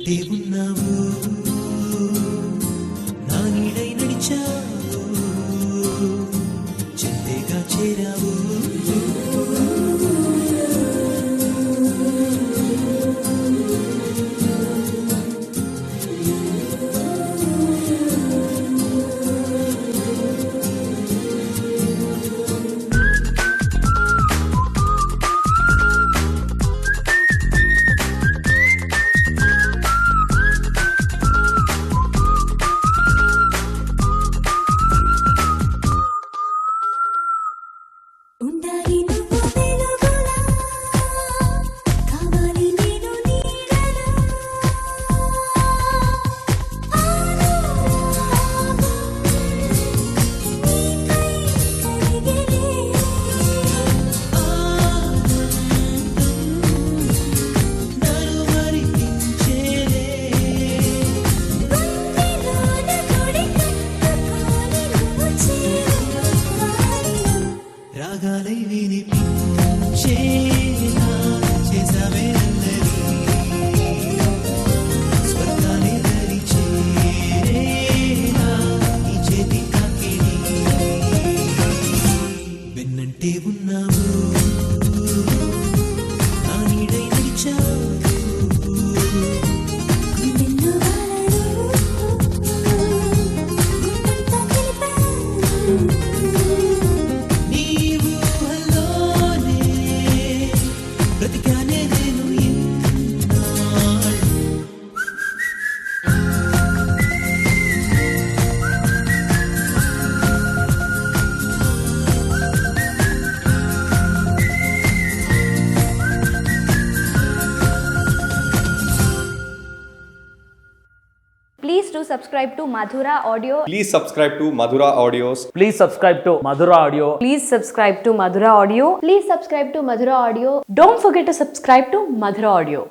వెన్నంటే ఉన్నావు, నా నీడై నడిచావు, చెంతేగా చేరావు. ఉండాలి నువ్వు వెలుగులా, కావాలి నేను నీడలా, నన్ను మరిపించేలే, గుండెలోన గుడి కట్టుకొని నువ్వు చేరుకోవాలి. రాగాలై వినిపించేలా చేసావే అల్లరి, స్వర్గాలే దరి చేరేలా ఈ చేతి తాకిడి. వెన్నంటే ఉన్నావు, నా నీడై నడిచావు, గుండెల్లో వాలను గుండెంతా తెలిపాను. నీవు హల్లోనే బ్రతికానే నేను ఇన్నాళ్ళు. Please do subscribe to Madhura Audio. Please subscribe to Madhura Audios. Please subscribe to Madhura Audio. Please subscribe to Madhura Audio. Please subscribe to Madhura Audio. Don't forget to subscribe to Madhura Audio.